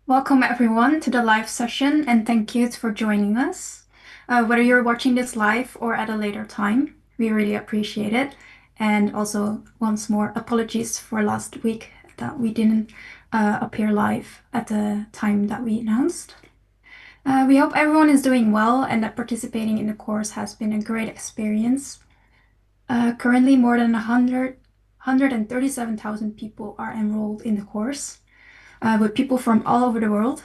Welcome everyone to the live session and thank you for joining us. Whether you're watching this live or at a later time, we really appreciate it. And also, once more, apologies for last week that we didn't appear live at the time that we announced. We hope everyone is doing well and that participating in the course has been a great experience. Currently, more than 137,000 people are enrolled in the course, with people from all over the world.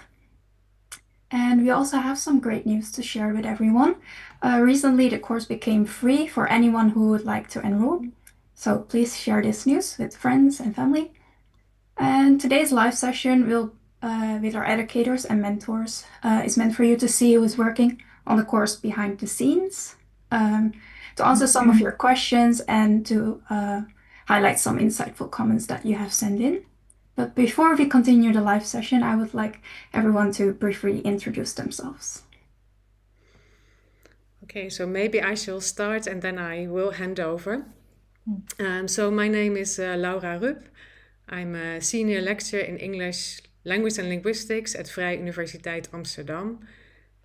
And we also have some great news to share with everyone. Recently, the course became free for anyone who would like to enroll. So please share this news with friends and family. And today's live session will, with our educators and mentors, is meant for you to see who is working on the course behind the scenes, to answer some of your questions and to highlight some insightful comments that you have sent in. But before we continue the live session, I would like everyone to briefly introduce themselves. Okay, so maybe I shall start and then I will hand over. So my name is Laura Rupp. I'm a senior lecturer in English, Language and Linguistics at Vrije Universiteit Amsterdam.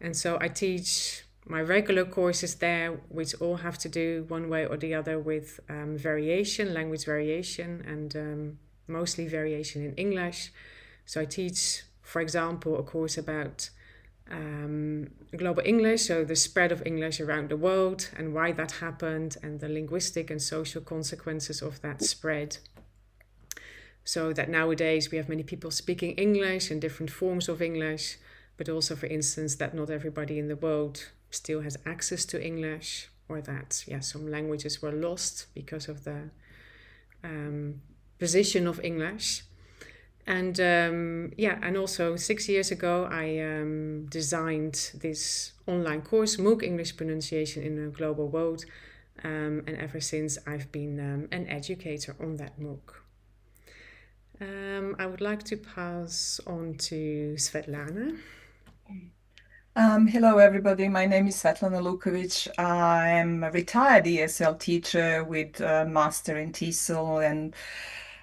And so I teach my regular courses there, which all have to do one way or the other with variation, language variation, and mostly variation in English. So I teach, for example, a course about global English, so the spread of English around the world and why that happened and the linguistic and social consequences of that spread. So that nowadays we have many people speaking English and different forms of English, but also, for instance, that not everybody in the world still has access to English, or that some languages were lost because of the position of English. And and also 6 years ago, I designed this online course, MOOC English Pronunciation in a Global World. And ever since, I've been an educator on that MOOC. I would like to pass on to Svetlana. Hello, everybody. My name is Svetlana Lukovic. I'm a retired ESL teacher with a master in TESOL and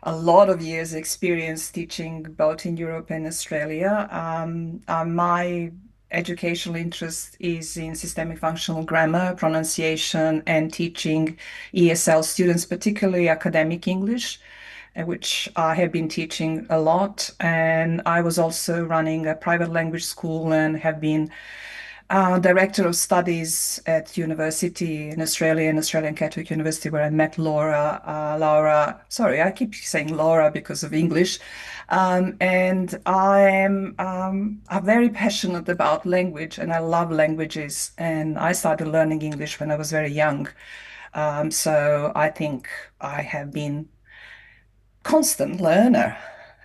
a lot of years experience teaching both in Europe and Australia. My educational interest is in systemic functional grammar, pronunciation, and teaching ESL students, particularly academic English, which I have been teaching a lot. And I was also running a private language school and have been director of studies at university in Australia, in Australian Catholic University, where I met sorry, I keep saying Laura because of English. And I am very passionate about language and I love languages. And I started learning English when I was very young. So I think I have been constant learner.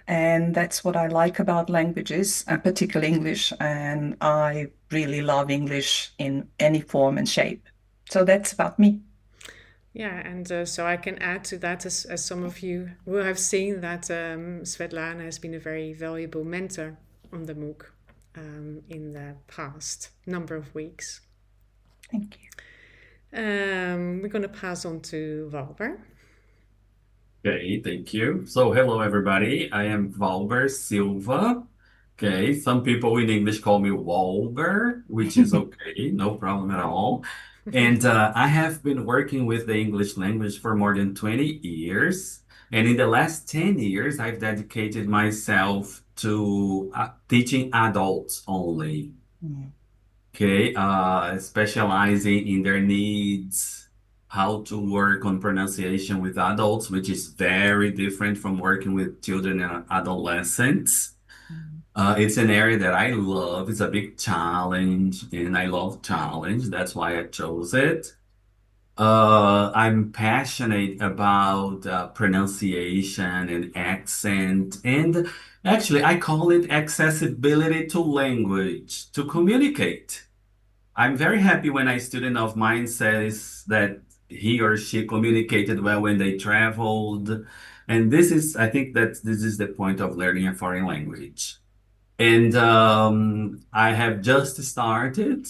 And that's what I like about languages, and particularly English. And I really love English in any form and shape. So that's about me. Yeah, and so I can add to that, as some of you will have seen, that Svetlana has been a very valuable mentor on the MOOC in the past number of weeks. Thank you. We're going to pass on to Valber. Okay, thank you. So, hello everybody. I am Valber Silva. Okay, some people in English call me Walber, which is okay, no problem at all. And I have been working with the English language for more than 20 years. And in the last 10 years, I've dedicated myself to teaching adults only. Okay, specializing in their needs, how to work on pronunciation with adults, which is very different from working with children and adolescents. It's an area that I love. It's a big challenge, and I love challenge. That's why I chose it. I'm passionate about pronunciation and accent, and actually, I call it accessibility to language, to communicate. I'm very happy when a student of mine says that he or she communicated well when they traveled. And I think that this is the point of learning a foreign language. And I have just started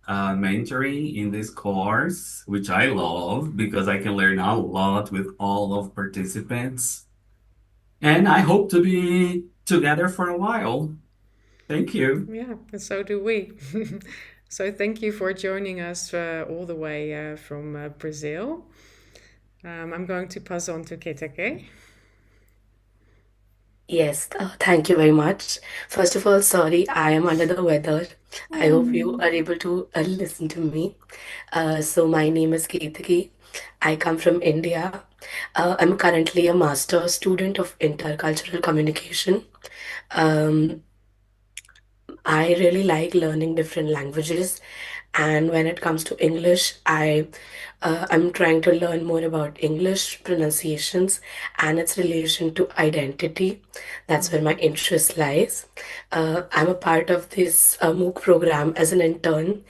mentoring in this course, which I love because I can learn a lot with all of participants. And I hope to be together for a while. Thank you. Yeah, and so do we. So thank you for joining us all the way from Brazil. I'm going to pass on to Kitake. Yes, thank you very much. First of all, sorry, I am under the weather. I hope you are able to listen to me. So, my name is Keitaki. I come from India. I'm currently a master's student of intercultural communication. Um, I really like learning different languages, and when it comes to English, I'm trying to learn more about English pronunciations and its relation to identity. That's where my interest lies. I'm a part of this MOOC program as an intern,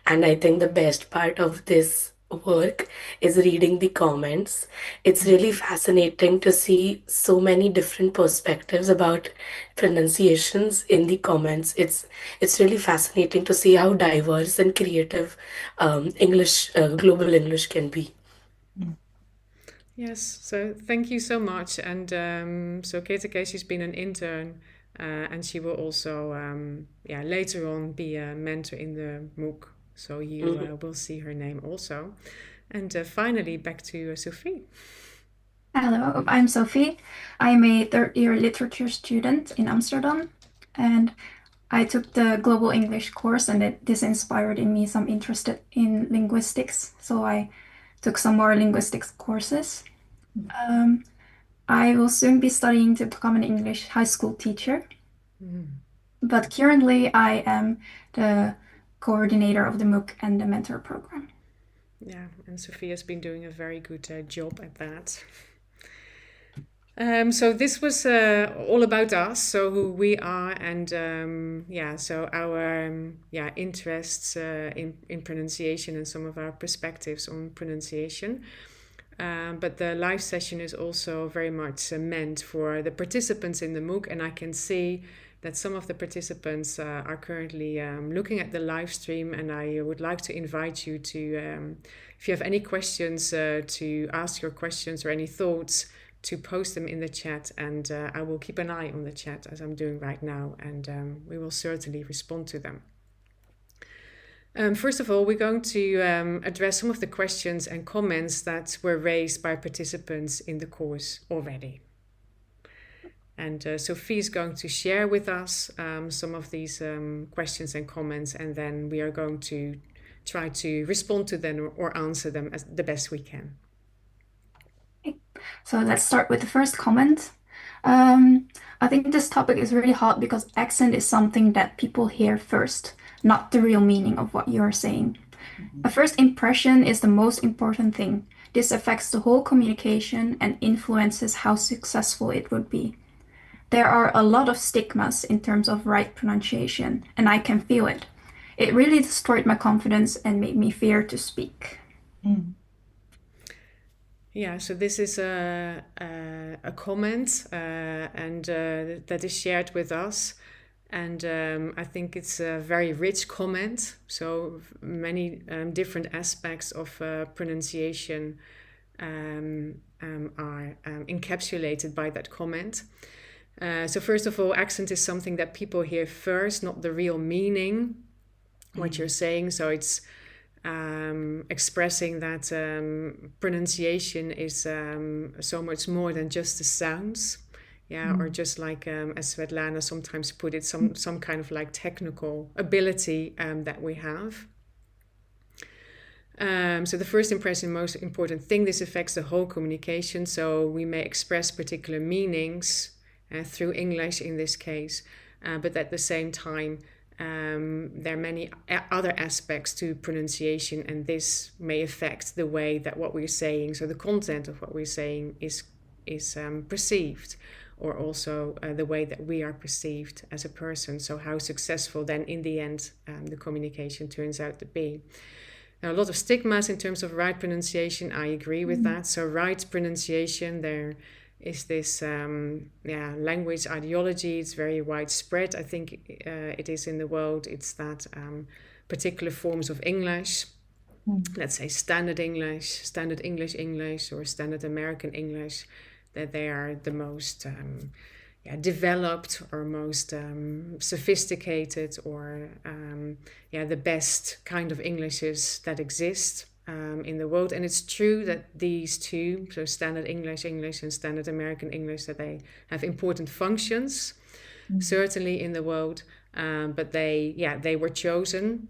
and I think the best part of this work is reading the comments. It's really fascinating to see so many different perspectives about pronunciations in the comments. It's really fascinating to see how diverse and creative global English can be. Yes, so thank you so much. And so Kitake, she's been an intern, and she will also, later on be a mentor in the MOOC. So you Mhm. will see her name also. And finally, back to Sophie. Hello, I'm Sophie. I'm a third year literature student in Amsterdam, and I took the global English course, and this inspired in me some interest in linguistics. So I took some more linguistics courses. Um, I will soon be studying to become an English high school teacher, but currently I am the coordinator of the MOOC and the mentor program. Yeah, and Sophie has been doing a very good job at that. So this was all about us, so who we are, and so our interests in pronunciation and some of our perspectives on pronunciation. But the live session is also very much meant for the participants in the MOOC, and I can see that some of the participants are currently looking at the live stream, and I would like to invite you to, if you have any questions, to ask your questions or any thoughts, to post them in the chat, and I will keep an eye on the chat as I'm doing right now, and we will certainly respond to them. First of all, we're going to address some of the questions and comments that were raised by participants in the course already. And Sophie is going to share with us some of these questions and comments, and then we are going to try to respond to them or answer them as the best we can. So let's start with the first comment. I think this topic is really hot because accent is something that people hear first, not the real meaning of what you're saying. A first impression is the most important thing. This affects the whole communication and influences how successful it would be. There are a lot of stigmas in terms of right pronunciation, and I can feel it. It really destroyed my confidence and made me fear to speak. Yeah, so this is a comment and that is shared with us. And I think it's a very rich comment. So many different aspects of pronunciation are encapsulated by that comment. So first of all, accent is something that people hear first, not the real meaning, what you're saying. So it's expressing that pronunciation is so much more than just the sounds, or just like as Svetlana sometimes put it, some kind of like technical ability that we have. So the first impression, most important thing, this affects the whole communication. So we may express particular meanings through English in this case, but at the same time, there are many other aspects to pronunciation, and this may affect the way that what we're saying, so the content of what we're saying is perceived, or also the way that we are perceived as a person. So how successful then in the end the communication turns out to be. Now, a lot of stigmas in terms of right pronunciation. I agree with that. So right pronunciation, there is this language ideology. It's very widespread. I think it is in the world. It's that particular forms of English, let's say standard English, English, or standard American English, that they are the most developed or most sophisticated or the best kind of Englishes that exist in the world. And it's true that these two, so standard English and standard American English, that they have important functions, certainly in the world, but they were chosen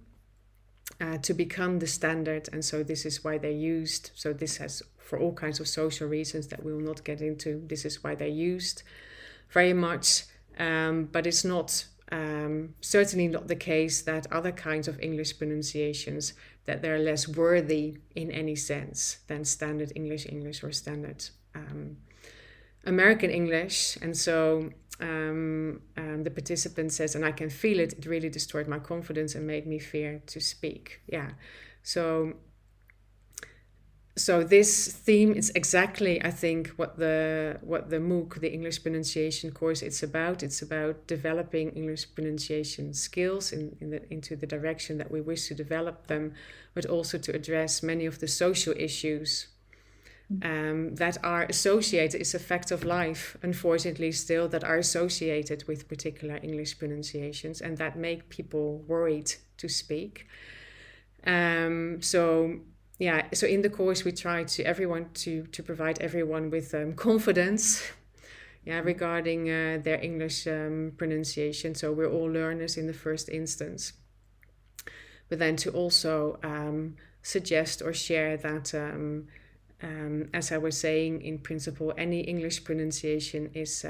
to become the standard, and so this is why they're used. So this has, for all kinds of social reasons that we will not get into, this is why they're used very much, but it's not certainly not the case that other kinds of English pronunciations, that they're less worthy in any sense than standard English or standard American English. And so the participant says, and I can feel it, it really destroyed my confidence and made me fear to speak. Yeah. So this theme is exactly, I think, what the MOOC, the English pronunciation course, it's about. It's about developing English pronunciation skills into the direction that we wish to develop them, but also to address many of the social issues that are associated, it's a fact of life, unfortunately still, that are associated with particular English pronunciations and that make people worried to speak. So in the course we try to provide everyone with confidence regarding their English pronunciation. So we're all learners in the first instance. But then to also suggest or share that, as I was saying, in principle, any English pronunciation is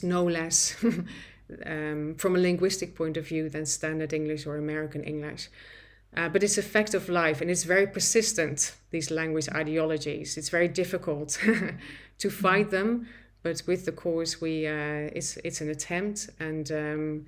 no less from a linguistic point of view than standard English or American English. But it's a fact of life, and it's very persistent, these language ideologies. It's very difficult to fight them, but with the course it's an attempt. And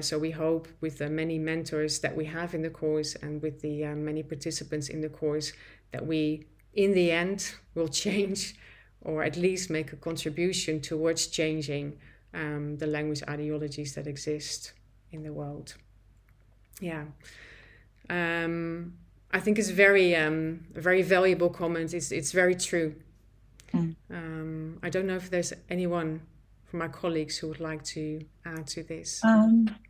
so we hope with the many mentors that we have in the course and with the many participants in the course that we, in the end, will change or at least make a contribution towards changing the language ideologies that exist in the world. Yeah. I think it's a very valuable comment. It's very true. I don't know if there's anyone from my colleagues who would like to add to this.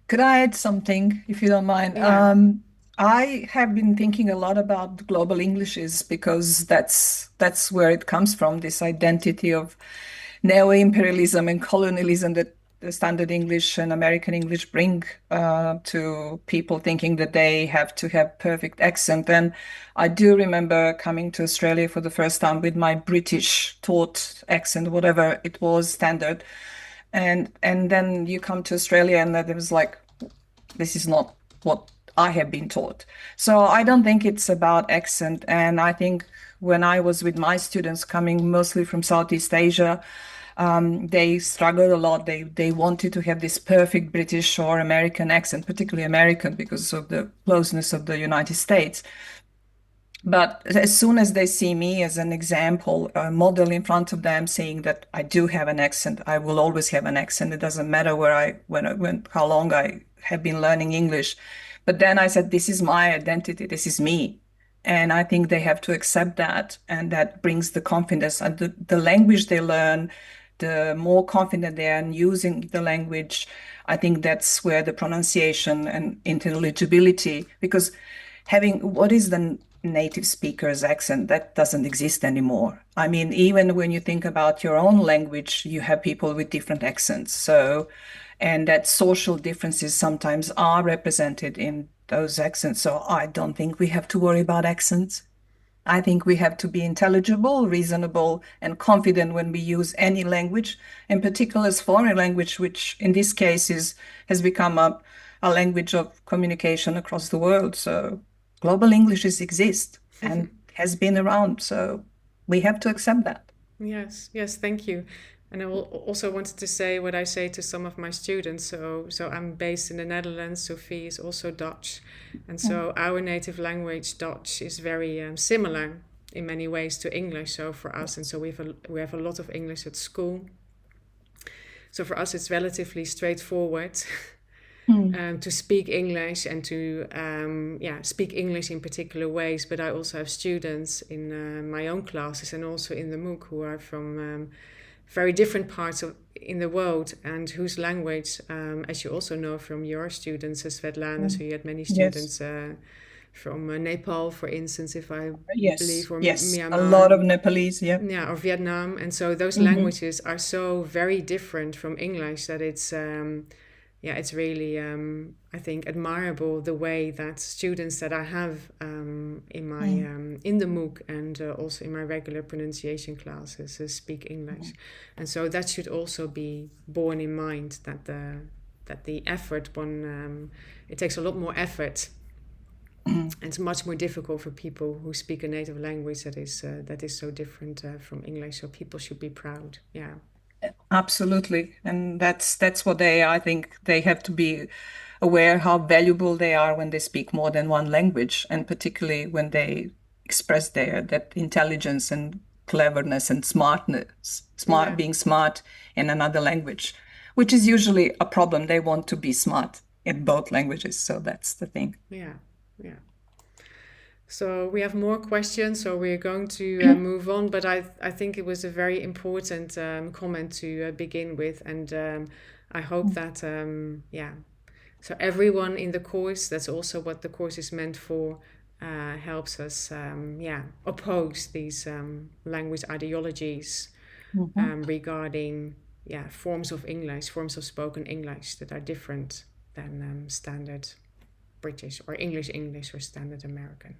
Could I add something, if you don't mind? Yeah. I have been thinking a lot about global Englishes because that's where it comes from, this identity of neo-imperialism and colonialism that the standard English and American English bring to people, thinking that they have to have perfect accent. And I do remember coming to Australia for the first time with my British taught accent, whatever it was, standard. And then you come to Australia and that it was like, this is not what I have been taught. So I don't think it's about accent. And I think when I was with my students coming mostly from Southeast Asia, they struggled a lot. They wanted to have this perfect British or American accent, particularly American because of the closeness of the United States. But as soon as they see me as an example, a model in front of them, saying that I do have an accent, I will always have an accent. It doesn't matter how long I have been learning English. But then I said, this is my identity. This is me. And I think they have to accept that. And that brings the confidence. And the language they learn, the more confident they are in using the language, I think that's where the pronunciation and intelligibility, because what is the native speaker's accent? That doesn't exist anymore. I mean, even when you think about your own language, you have people with different accents. And that social differences sometimes are represented in those accents. So I don't think we have to worry about accents. I think we have to be intelligible, reasonable, and confident when we use any language, in particular as foreign language, which in this case has become a language of communication across the world. So global Englishes exist and has been around. So we have to accept that. Yes, thank you. And I also wanted to say what I say to some of my students. So I'm based in the Netherlands. Sophie is also Dutch. And so our native language, Dutch, is very similar in many ways to English. So for us, and so we have a lot of English at school. So for us, it's relatively straightforward to speak English and to speak English in particular ways. But I also have students in my own classes and also in the MOOC who are from very different parts in the world, and whose language, as you also know from your students, Svetlana, so you had many Yes. students from Nepal, for instance, if I believe, Yes. or Yes. A lot Myanmar, of Nepalese. Yeah. yeah, or Vietnam. And so those Mhm. languages are so very different from English that it's it's really I think admirable the way that students that I have in my in the MOOC and also in my regular pronunciation classes speak English. And so that should also be borne in mind, that the effort it takes a lot more effort. And it's much more difficult for people who speak a native language that is so different from English. So people should be proud. Yeah. Absolutely. And that's what I think they have to be aware how valuable they are when they speak more than one language, and particularly when they express that intelligence and cleverness and smartness, Yeah. being smart in another language, which is usually a problem. They want to be smart in both languages. So that's the thing. Yeah. Yeah. So we have more questions, so we're going to move on. But I think it was a very important comment to begin with, and I hope that so everyone in the course, that's also what the course is meant for, helps us oppose these language ideologies regarding forms of English, forms of spoken English that are different than standard British or English or standard American.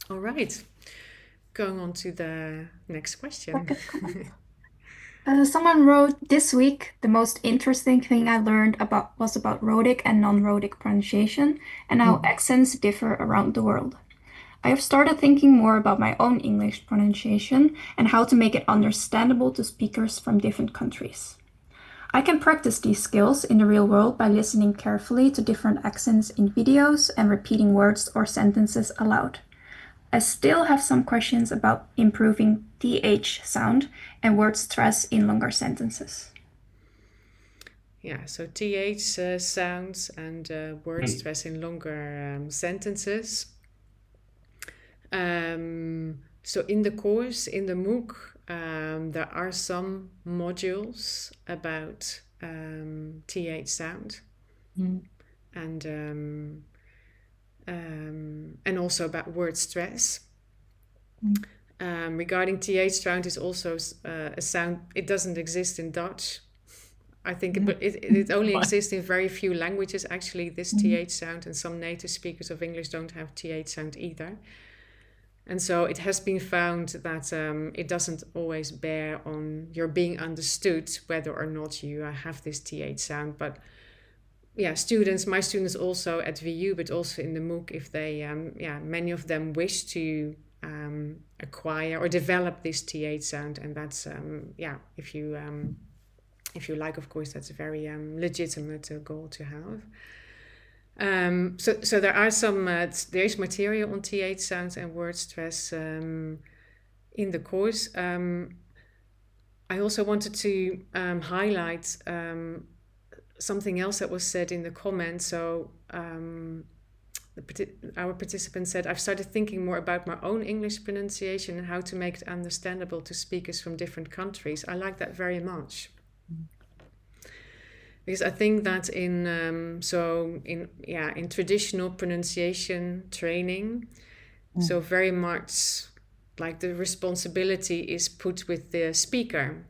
All right, going on to the next question. Someone wrote, this week, the most interesting thing I learned was about rhotic and non-rhotic pronunciation and how accents differ around the world. I have started thinking more about my own English pronunciation and how to make it understandable to speakers from different countries. I can practice these skills in the real world by listening carefully to different accents in videos and repeating words or sentences aloud. I still have some questions about improving TH sound and word stress in longer sentences. Yeah, so TH sounds and word stress in longer sentences. So in the course, in the MOOC, there are some modules about TH sound and also about word stress. Regarding TH sound is also a sound, it doesn't exist in Dutch. I think it only exists in very few languages, actually, this TH sound, and some native speakers of English don't have TH sound either. And so it has been found that it doesn't always bear on your being understood whether or not you have this TH sound. But yeah, my students also at VU, but also in the MOOC, if they, many of them wish to acquire or develop this TH sound. And that's, if you like, of course, that's a very legitimate goal to have. So there are there is material on TH sounds and word stress in the course. I also wanted to highlight something else that was said in the comments. So our participant said, I've started thinking more about my own English pronunciation and how to make it understandable to speakers from different countries. I like that very much. Because I think that in traditional pronunciation training, so very much like the responsibility is put with the speaker.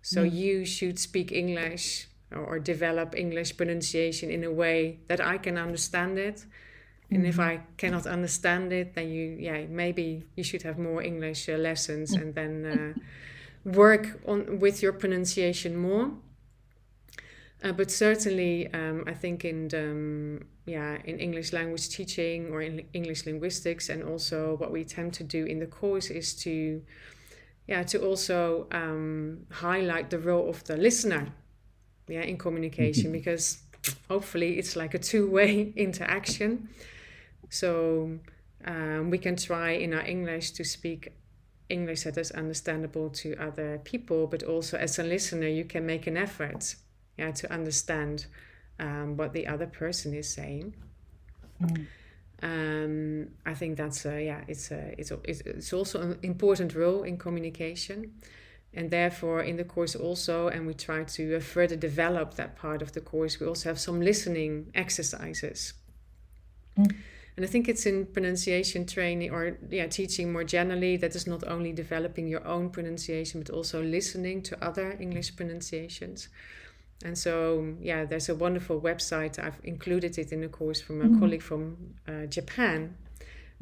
So you should speak English or develop English pronunciation in a way that I can understand it. And if I cannot understand it, then maybe you should have more English lessons and then work with your pronunciation more. But certainly, I think in English language teaching or in English linguistics, and also what we attempt to do in the course is to also highlight the role of the listener, in communication, because hopefully it's like a two-way interaction. So we can try in our English to speak English that is understandable to other people, but also as a listener, you can make an effort to understand what the other person is saying. I think that's it's also an important role in communication. And therefore, in the course also, and we try to further develop that part of the course, we also have some listening exercises. And I think it's in pronunciation training or teaching more generally that is not only developing your own pronunciation, but also listening to other English pronunciations. And so, there's a wonderful website. I've included it in the course from a colleague from Japan,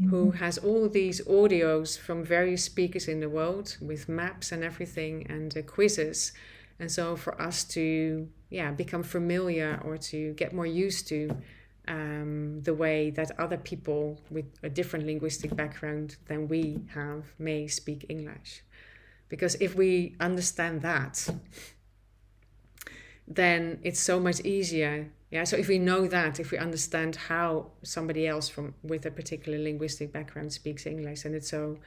who has all these audios from various speakers in the world with maps and everything and quizzes. And so for us to become familiar or to get more used to the way that other people with a different linguistic background than we have may speak English. Because if we understand that, then it's so much easier. So if we know that, if we understand how somebody else with a particular linguistic background speaks English, and it's so,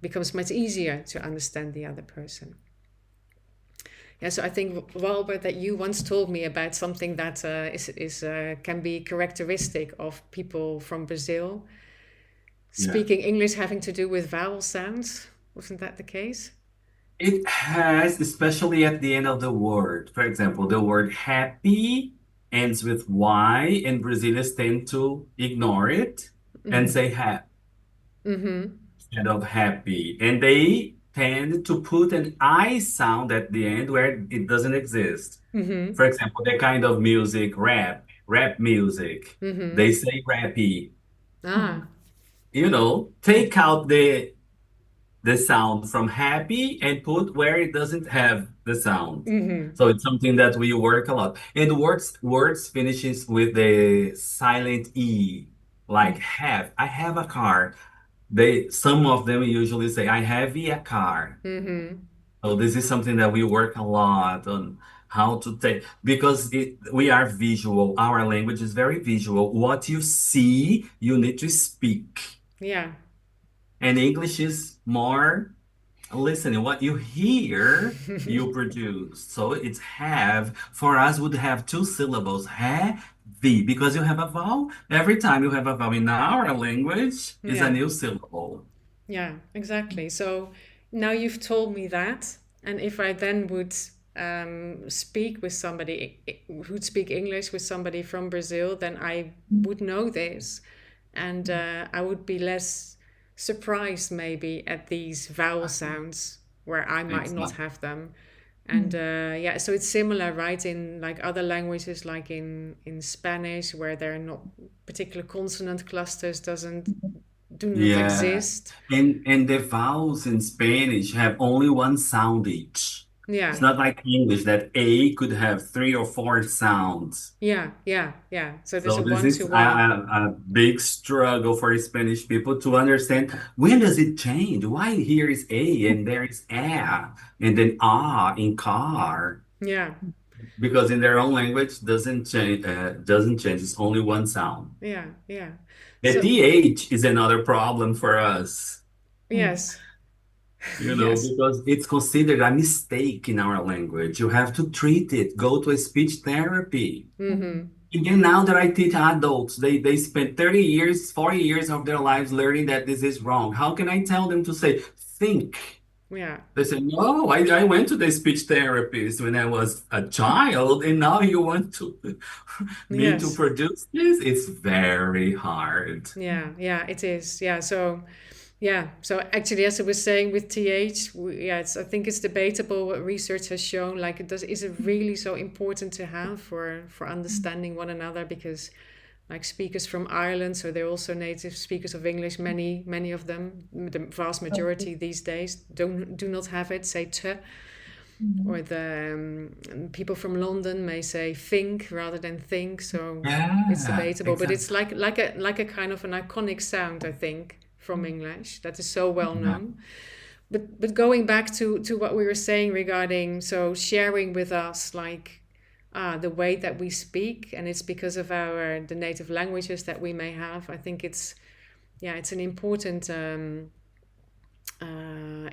becomes much easier to understand the other person. So I think, Walbert, that you once told me about something that can be characteristic of people from Brazil. Speaking English having to do with vowel sounds. Wasn't that the case? It has, especially at the end of the word. For example, the word happy ends with Y, and Brazilians tend to ignore it and say hap instead of happy. And they tend to put an I sound at the end where it doesn't exist. For example, the kind of music, rap music, they say rappy. Take out the sound from happy and put where it doesn't have the sound. So it's something that we work a lot. And words finishes with the silent E, like have. I have a car. Some of them usually say, I have a car. So this is something that we work a lot on how to take, because we are visual. Our language is very visual. What you see, you need to speak. Yeah. And English is more listening. What you hear, you produce. So it's have, for us, would have two syllables, heavy, because you have a vowel. Every time you have a vowel in our language, is a new syllable. Yeah, exactly. So now you've told me that. And if I then would speak with somebody who'd speak English with somebody from Brazil, then I would know this. And I would be less surprised maybe at these vowel sounds where I might not have them. And so it's similar, right? In like other languages, like in Spanish, where there are not particular consonant clusters do not exist. And the vowels in Spanish have only one sound each. Yeah. It's not like English that A could have 3 or 4 sounds. Yeah. So there's a this is one-to-one. a big struggle for Spanish people to understand, when does it change? Why here is A and there is A and then in car? Yeah. Because in their own language doesn't change. It's only one sound. Yeah. The TH is another problem for us. Yes. Because it's considered a mistake in our language. You have to treat it, go to a speech therapy. Even now that I teach adults, they spend 30 years, 40 years of their lives learning that this is wrong. How can I tell them to say, think? Yeah. They say, no, I went to the speech therapist when I was a child, and now you want me to produce this? It's very hard. Yeah, it is. So actually, as I was saying with TH, I think it's debatable what research has shown. Like, is it really so important to have for understanding one another? Because like speakers from Ireland, so they're also native speakers of English. Many of them, the vast majority these days, do not have it. Say t, or the people from London may say think rather than think. So it's debatable, but it's like a kind of an iconic sound, I think, from English that is so well known. But going back to what we were saying regarding sharing with us like the way that we speak, and it's because of the native languages that we may have. I think it's an important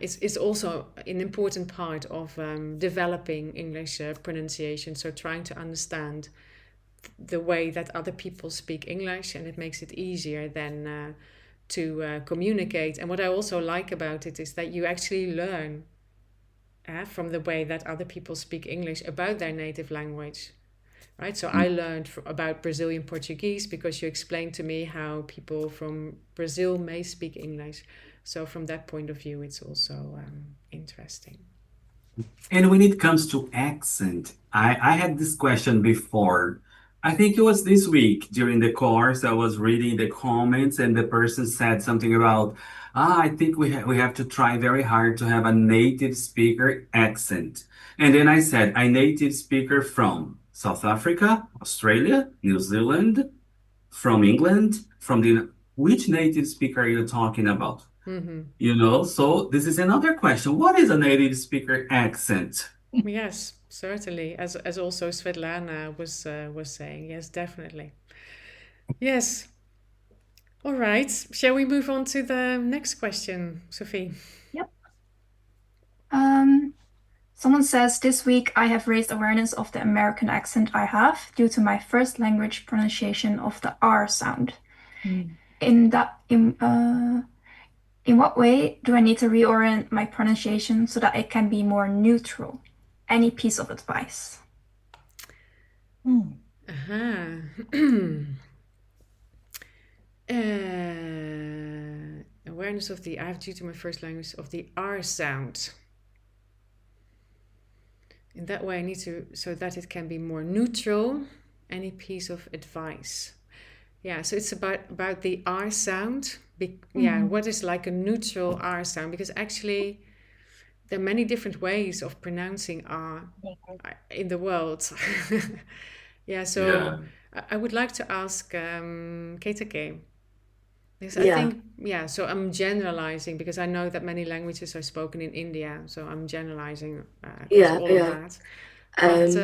it's also an important part of developing English pronunciation. So trying to understand the way that other people speak English, and it makes it easier then to communicate. And what I also like about it is that you actually learn from the way that other people speak English about their native language. Right, so I learned about Brazilian Portuguese because you explained to me how people from Brazil may speak English. So from that point of view, it's also interesting. And when it comes to accent, I had this question before. I think it was this week during the course. I was reading the comments, and the person said something about, I think we have to try very hard to have a native speaker accent. And then I said, a native speaker from South Africa, Australia, New Zealand, from England, from the which native speaker are you talking about? So this is another question. What is a native speaker accent? Yes, certainly. As also Svetlana was saying. Yes, definitely. Yes. All right. Shall we move on to the next question, Sophie? Yep. Someone says, this week I have raised awareness of the American accent I have due to my first language pronunciation of the R sound. In what way do I need to reorient my pronunciation so that it can be more neutral? Any piece of advice? Awareness of the I have due to my first language of the R sound. In that way, I need to, so that it can be more neutral. Any piece of advice? Yeah, so it's about the R sound. What is like a neutral R sound? Because actually, there are many different ways of pronouncing R in the world. So I would like to ask Ketake. Because I think, so I'm generalizing because I know that many languages are spoken in India. So I'm generalizing across all of that. But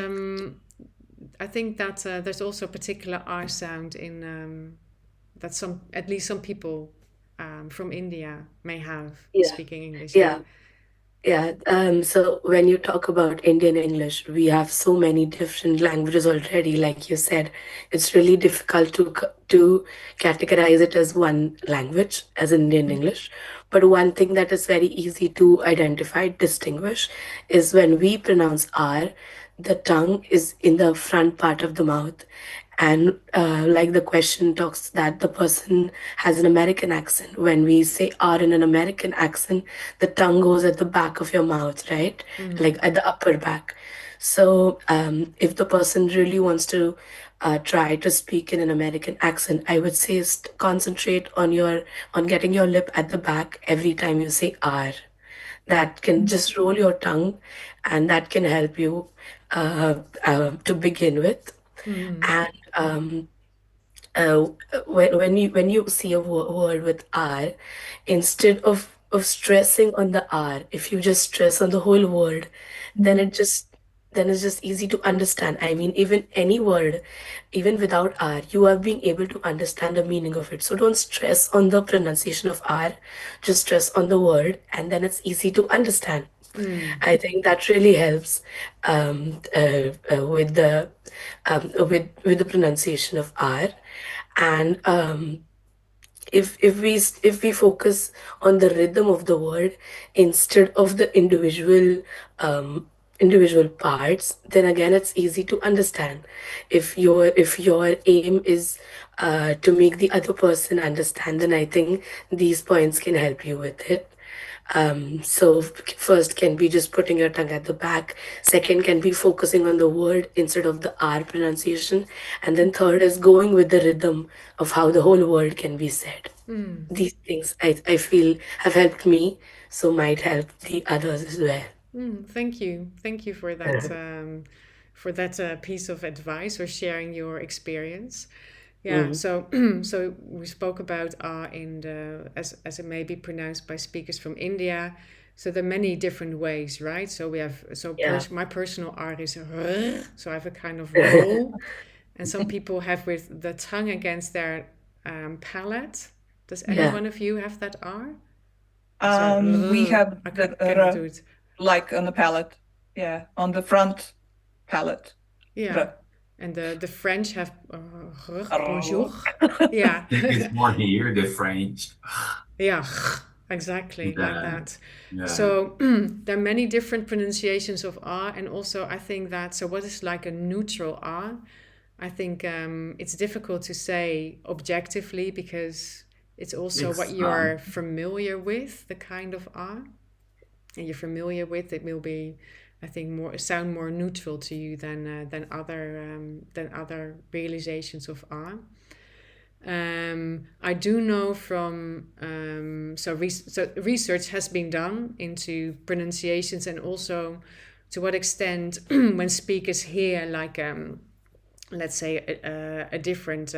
I think that there's also a particular R sound in that at least some people from India may have speaking English. So when you talk about Indian English, we have so many different languages already. Like you said, it's really difficult to categorize it as one language, as Indian English. But one thing that is very easy to identify, distinguish, is when we pronounce R, the tongue is in the front part of the mouth. And like the question talks that the person has an American accent. When we say R in an American accent, the tongue goes at the back of your mouth, right? Like at the upper back. So if the person really wants to try to speak in an American accent, I would say concentrate on getting your lip at the back every time you say R. That can just roll your tongue, and that can help you to begin with. And uh, when you see a word with R, instead of stressing on the R, if you just stress on the whole word, then it's just easy to understand. I mean, even any word, even without R, you are being able to understand the meaning of it. So don't stress on the pronunciation of R, just stress on the word, and then it's easy to understand. I think that really helps with the pronunciation of R, and if we focus on the rhythm of the word instead of the individual parts, then again it's easy to understand. If your aim is to make the other person understand, then I think these points can help you with it. So first can be just putting your tongue at the back. Second can be focusing on the word instead of the R pronunciation. And then third is going with the rhythm of how the whole word can be said. These things I feel have helped me, so might help the others as well. Thank you for that piece of advice or sharing your experience. So we spoke about R as it may be pronounced by speakers from India. So there are many different ways, right? So we have my personal R is r, so I have a kind of roll, and some people have with the tongue against their palate. Does any one of you have that R? We have I cannot do it. Like on the palate, on the front palate. And the French have bonjour. It's more here, the French. exactly like Yeah, that. yeah. So there are many different pronunciations of R, and also I think that so what is like a neutral R? I think it's difficult to say objectively because it's also what you're Exactly. familiar with, the kind of R, and you're familiar with. It will be, I think, more sound more neutral to you than other realizations of R. I do know from so research has been done into pronunciations and also to what extent when speakers hear like let's say a different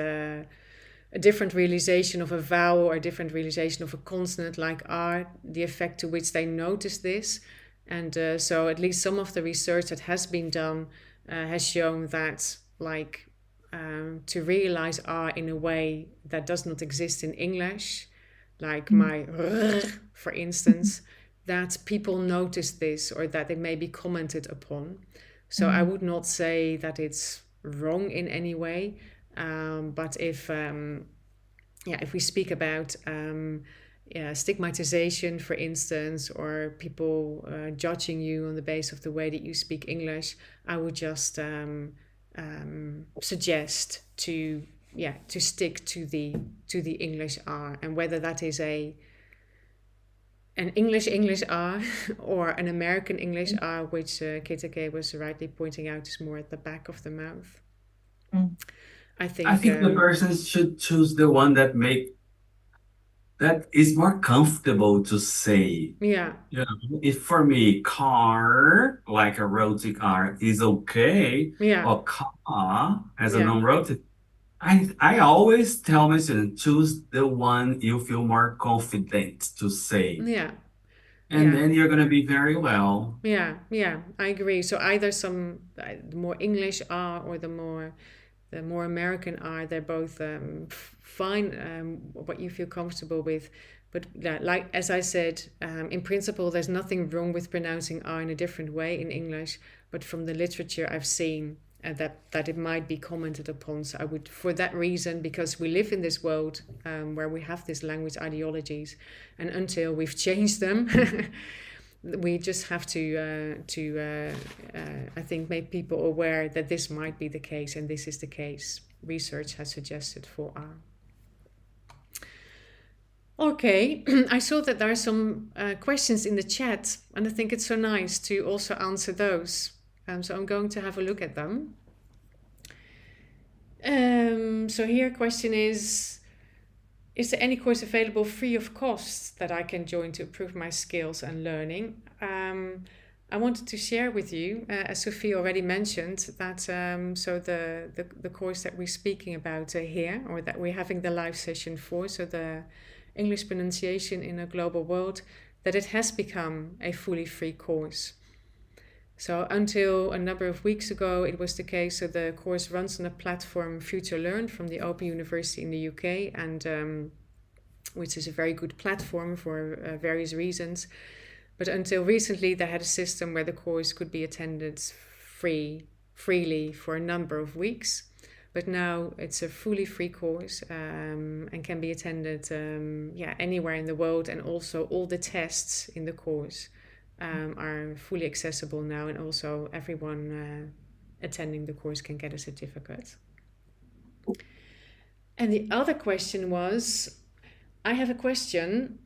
realization of a vowel or a different realization of a consonant like R, the effect to which they notice this. And so at least some of the research that has been done has shown that like to realize R in a way that does not exist in English, like Mm. my r, for instance, that people notice this or that it may be commented upon. So I Mm. would not say that it's wrong in any way, but if we speak about yeah, stigmatization, for instance, or people judging you on the basis of the way that you speak English, I would just suggest to to stick to the English R, and whether that is an English R or an American English R, which Kitake was rightly pointing out is more at the back of the mouth. Mm. I I think think the person should choose the one that is more comfortable to say. yeah, You know, if for me, car, like a rhotic R, is okay, yeah, or car as a yeah, non-rhotic, I always tell my students, choose the one you feel more confident to say. yeah, And yeah. then you're going to be very well. Yeah, yeah, I agree. So either some the more English are or the more American are, they're both fine. What you feel comfortable with, but yeah, like as I said, in principle, there's nothing wrong with pronouncing R in a different way in English. But from the literature I've seen, that it might be commented upon. So I would, for that reason, because we live in this world where we have these language ideologies, and until we've changed them. We just have I think, make people aware that this might be the case, and this is the case research has suggested for R. Okay, I saw that there are some questions in the chat, and I think it's so nice to also answer those. So I'm going to have a look at them. So here, question is there any course available free of cost that I can join to improve my skills and learning? I wanted to share with you, as Sophie already mentioned, that so the course that we're speaking about here, or that we're having the live session for, so the English pronunciation in a global world, that it has become a fully free course. So until a number of weeks ago, it was the case. So the course runs on a platform, Future Learn, from the Open University in the UK, and which is a very good platform for various reasons. But until recently, they had a system where the course could be attended freely for a number of weeks. But now it's a fully free course and can be attended anywhere in the world, and also all the tests in the course are fully accessible now, and also everyone attending the course can get a certificate. And the other question was, I have a question.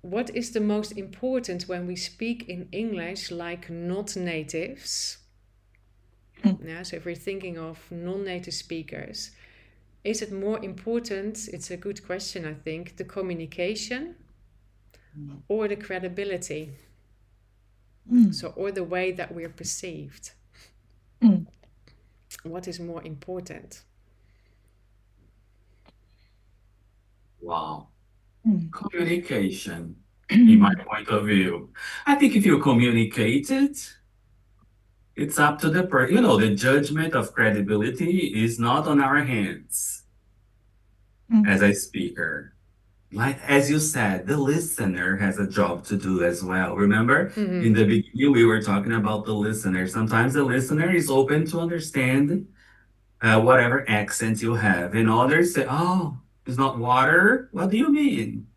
What is the most important when we speak in English like not natives? Yeah, so if we're thinking of non-native speakers, is it more important, it's a good question, I think, the communication or the credibility? So, or the way that we're perceived. What is more important? Wow. Communication, in my point of view. I think if you communicate it, it's up to the judgment of credibility is not on our hands as a speaker. Like, as you said, the listener has a job to do as well. Remember, in the beginning, we were talking about the listener. Sometimes the listener is open to understand whatever accent you have. And others say, oh, it's not water. What do you mean?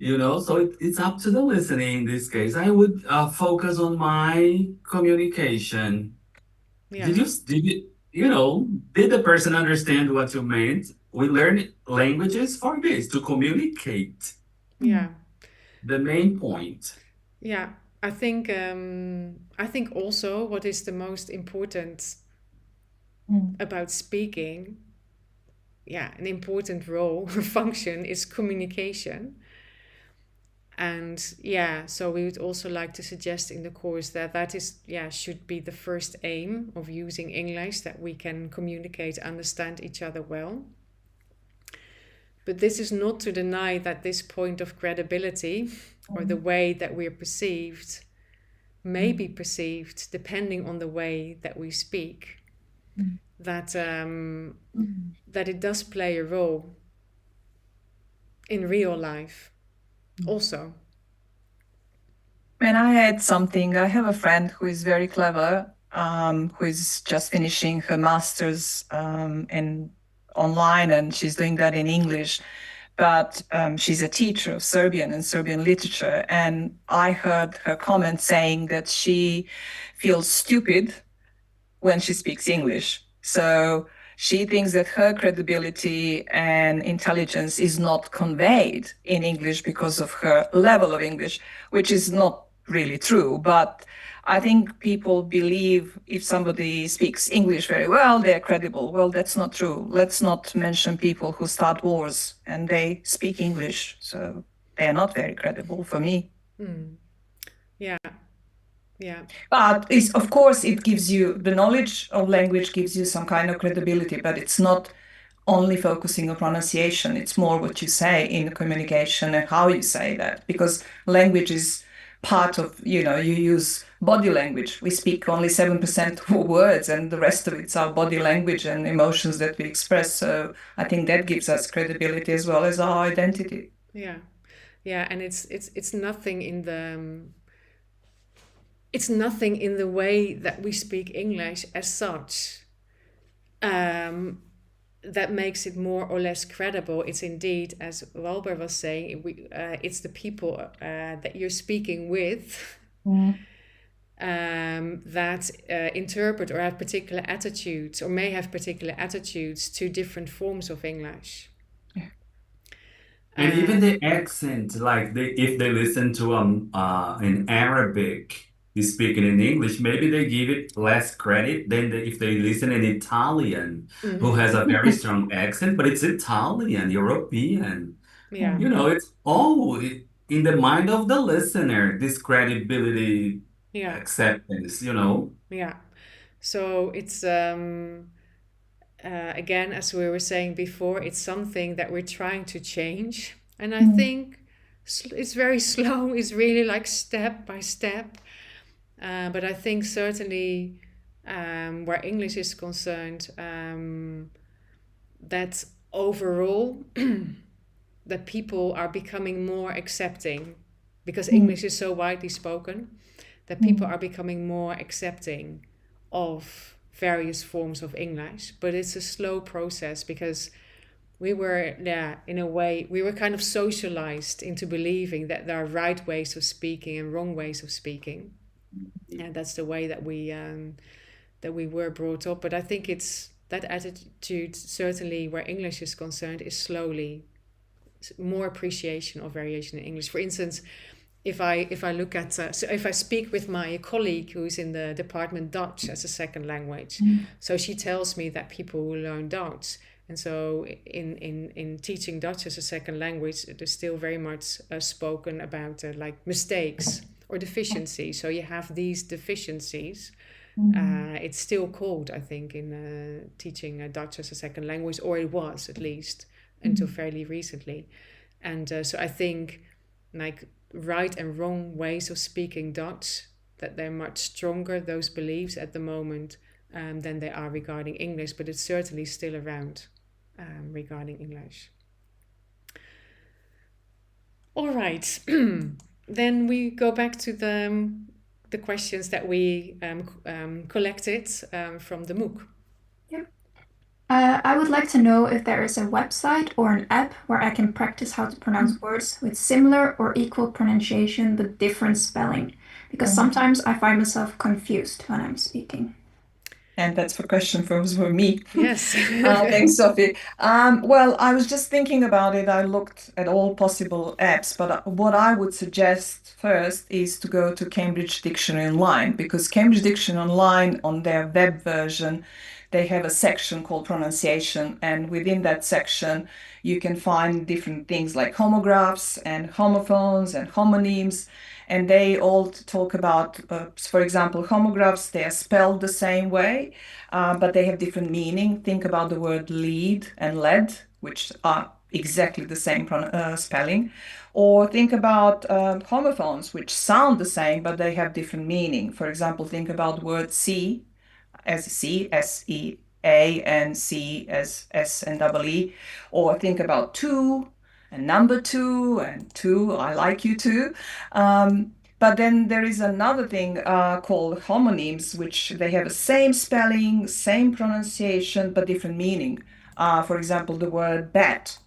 So it's up to the listening in this case. I would focus on my communication. Yeah, Did you, did the person understand what you meant? We learn languages for this, to communicate. yeah, The main point. yeah. I think also what is the most important about speaking, yeah, an important role or function is communication. And yeah, so we would also like to suggest in the course that that is, yeah, should be the first aim of using English, that we can communicate, understand each other well. But this is not to deny that this point of credibility or the way that we're perceived may be perceived depending on the way that we speak, that that it does play a role in real life also. And I add something. I have a friend who is very clever, who is just finishing her master's in online, and she's doing that in English. But she's a teacher of Serbian and Serbian literature. And I heard her comment saying that she feels stupid when she speaks English. So she thinks that her credibility and intelligence is not conveyed in English because of her level of English, which is not really true. But I think people believe if somebody speaks English very well, they're credible. Well, that's not true. Let's not mention people who start wars and they speak English. So they're not very credible for me. Yeah, yeah, But it's, of course, it gives you the knowledge of language, gives you some kind of credibility, but it's not only focusing on pronunciation. It's more what you say in communication and how you say that, because language is part of, you use body language. We speak only 7% of words, and the rest of it's our body language and emotions that we express. So I think that gives us credibility as well as our identity. yeah, yeah. And it's nothing in the it's nothing in the way that we speak English as such that makes it more or less credible. It's indeed, as Walber was saying, it's the people that you're speaking with that interpret or have particular attitudes or may have particular attitudes to different forms of English. And even the accent, like if they listen to in Arabic, is speaking in English, maybe they give it less credit than if they listen in Italian, who has a very strong accent, but it's Italian, European. Yeah, It's in the mind of the listener, this credibility yeah, acceptance. yeah. So it's again, as we were saying before, it's something that we're trying to change. And I think it's very slow. It's really like step by step. But I think certainly where English is concerned, that overall that people are becoming more accepting because English is so widely spoken, that people are becoming more accepting of various forms of English. But it's a slow process because we were, yeah, in a way, we were kind of socialized into believing that there are right ways of speaking and wrong ways of speaking. And that's the way that we were brought up. But I think it's that attitude, certainly where English is concerned, is slowly more appreciation of variation in English. For instance, if I look at so if I speak with my colleague who's in the department Dutch as a second language, so she tells me that people who learn Dutch, and so in teaching Dutch as a second language, there's still very much spoken about like mistakes or deficiencies. So you have these deficiencies. It's still called, I think, in teaching Dutch as a second language, or it was at least until fairly recently. And so I think like right and wrong ways of speaking Dutch, that they're much stronger, those beliefs at the moment, than they are regarding English, but it's certainly still around regarding English. All right. Then we go back to the questions that we collected from the MOOC. Yeah. I would like to know if there is a website or an app where I can practice how to pronounce words with similar or equal pronunciation but different spelling, because Mhm. sometimes I find myself confused when I'm speaking. And that's for question for me. Yes. Thanks, Sophie. Well, I was just thinking about it. I looked at all possible apps, but what I would suggest first is to go to Cambridge Dictionary Online, because Cambridge Dictionary Online, on their web version, they have a section called pronunciation, and within that section, you can find different things like homographs and homophones and homonyms. And they all talk about, for example, homographs, they are spelled the same way, but they have different meaning. Think about the word lead and lead, which are exactly the same spelling. Or think about homophones, which sound the same, but they have different meaning. For example, think about the word see as C, S-E-A, and C as S and double E. Or think about two and number two and two, I like you too. But then there is another thing called homonyms, which they have the same spelling, same pronunciation, but different meaning. For example, the word bat,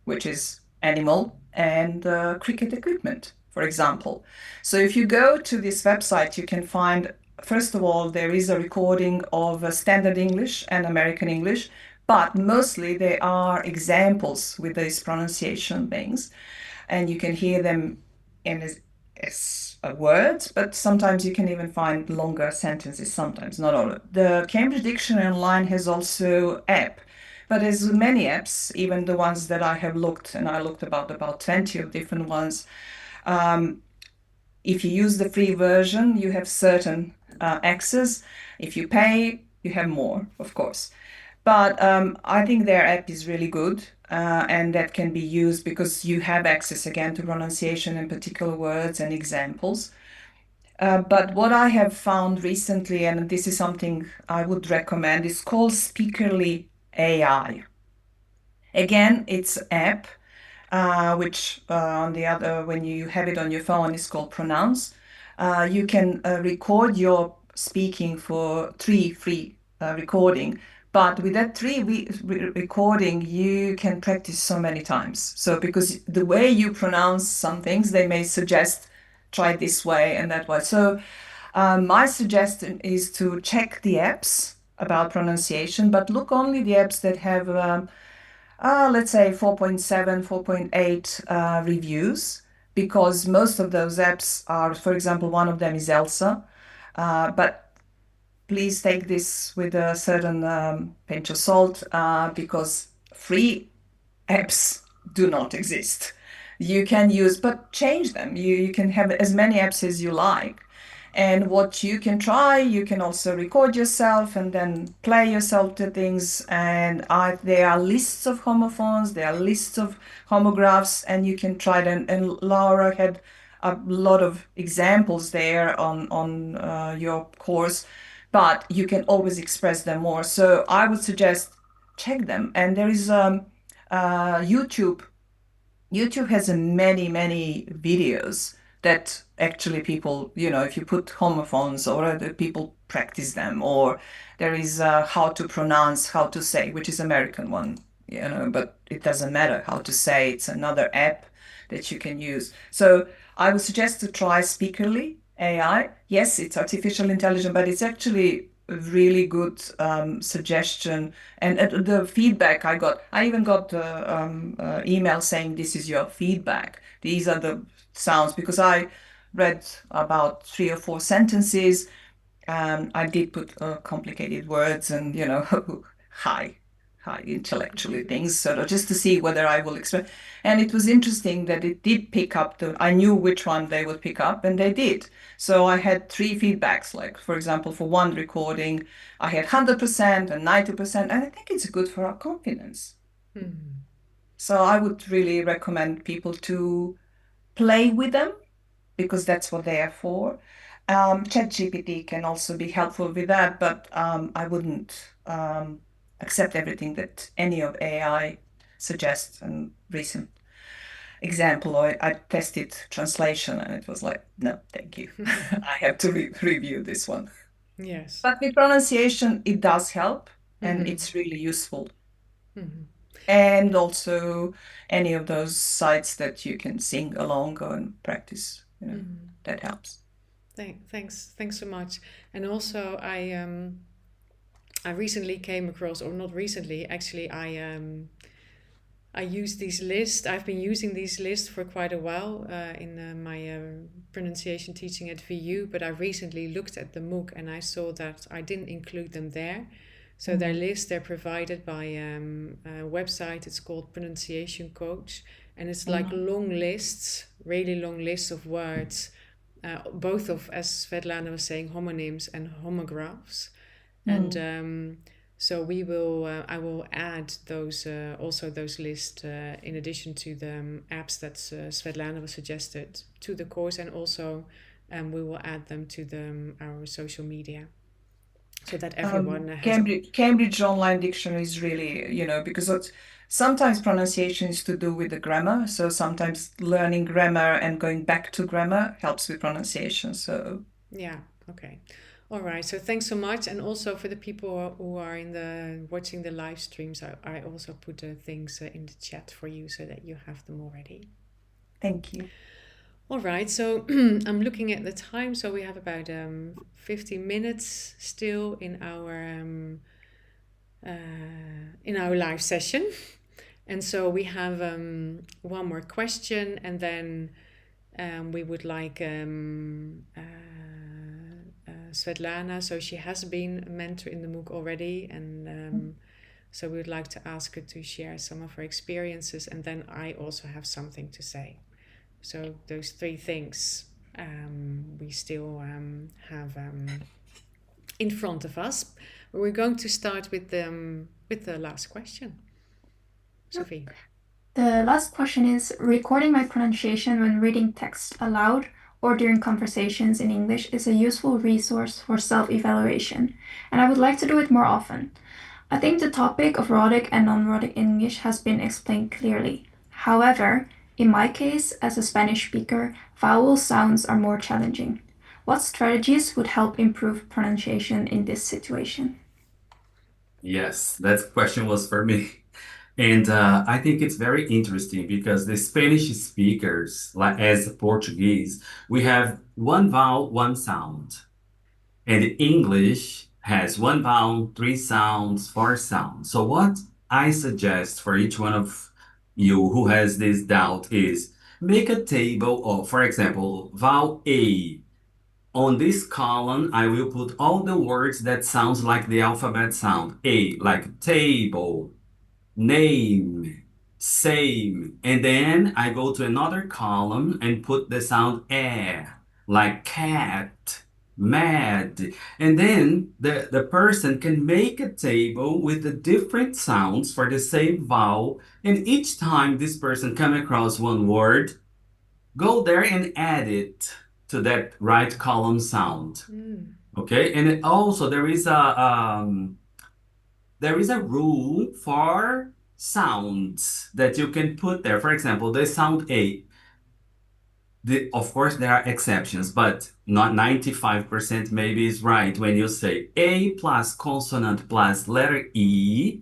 which is animal, and cricket equipment, for example. So if you go to this website, you can find, first of all, there is a recording of standard English and American English, but mostly they are examples with these pronunciation things, and you can hear them in as words, but sometimes you can even find longer sentences, sometimes, not all. The Cambridge Dictionary Online has also app, but there's many apps, even the ones that I have looked, and I looked about 20 of different ones. If you use the free version, you have certain access. If you pay, you have more, of course. But I think their app is really good, and that can be used because you have access again to pronunciation and particular words and examples. But what I have found recently, and this is something I would recommend, is called Speakerly AI. Again, it's an app, which on the other, when you have it on your phone, is called Pronounce. You can record your speaking for 3 free recording, but with that recording, you can practice so many times. So because the way you pronounce some things, they may suggest try this way and that way. So my suggestion is to check the apps about pronunciation, but look only the apps that have let's say 4.7, 4.8 reviews, because most of those apps are, for example, one of them is Elsa, but please take this with a certain pinch of salt, because free apps do not exist. You can use, but change them. You can have as many apps as you like. And what you can try, you can also record yourself and then play yourself to things. And there are lists of homophones, there are lists of homographs, and you can try them. And Laura had a lot of examples there on your course, but you can always express them more. So I would suggest check them. And there is YouTube. YouTube has many videos that actually people, if you put homophones or other people practice them, or there is how to pronounce, how to say, which is American one, but it doesn't matter how to say. It's another app that you can use. So I would suggest to try Speakerly AI. Yes, it's artificial intelligence, but it's actually a really good suggestion. And the feedback I even got email saying this is your feedback. These are the sounds, because I read about 3 or 4 sentences. I did put complicated words and, high, high intellectually things, sort of just to see whether I will express. And it was interesting that it did pick up I knew which one they would pick up, and they did. So I had 3 feedbacks, like, for example, for one recording, I had 100% and 90%, and I think it's good for our confidence. So I would really recommend people to play with them, because that's what they are for. ChatGPT can also be helpful with that, but I wouldn't accept everything that any of AI suggests. And recent example, I tested translation and it was like, no, thank you. I have to review this one. Yes. But with pronunciation, it does help. and Mm-hmm. it's really useful. Mm-hmm. And also any of those sites that you can sing along and practice, Mm-hmm. that helps. Thanks so much. And also, I recently came across, or not recently, actually, I use these lists. I've been using these lists for quite a while in my pronunciation teaching at VU, but I recently looked at the MOOC and I saw that I didn't include them there. So their lists, they're provided by a website. It's called Pronunciation Coach, and it's like long lists, really long lists of words, both of, as Svetlana was saying, homonyms and homographs. And so I will add those also those lists in addition to the apps that Svetlana was suggested to the course, and also we will add them to our social media so that everyone has. Cambridge Online Dictionary is really, because sometimes pronunciation is to do with the grammar. So sometimes learning grammar and going back to grammar helps with pronunciation. So Yeah, okay. All right, so thanks so much. And also for the people who are watching the live streams, I also put things in the chat for you so that you have them already. thank you. All right, so I'm looking at the time, so we have about 50 minutes still in our live session. And so we have one more question, and then we would like Svetlana, so she has been a mentor in the MOOC already, and so we would like to ask her to share some of her experiences, and then I also have something to say. So those three things we still have in front of us. We're going to start with the last question. Sophie. The last question is, recording my pronunciation when reading text aloud or during conversations in English is a useful resource for self-evaluation, and I would like to do it more often. I think the topic of rhotic and non-rhotic English has been explained clearly. However, in my case, as a Spanish speaker, vowel sounds are more challenging. What strategies would help improve pronunciation in this situation? Yes, that question was for me. And I think it's very interesting because the Spanish speakers, like as Portuguese, we have one vowel, one sound. And English has one vowel, three sounds, four sounds. So what I suggest for each one of you who has this doubt is make a table of, for example, vowel A. On this column, I will put all the words that sounds like the alphabet sound. A, like table, name, same. And then I go to another column and put the sound like cat, mad. And then the person can make a table with the different sounds for the same vowel. And each time this person come across one word, go there and add it to that right column sound. Okay, and it also there is a rule for sounds that you can put there. For example, the sound A. Of course, there are exceptions, but not 95% maybe is right when you say A plus consonant plus letter E.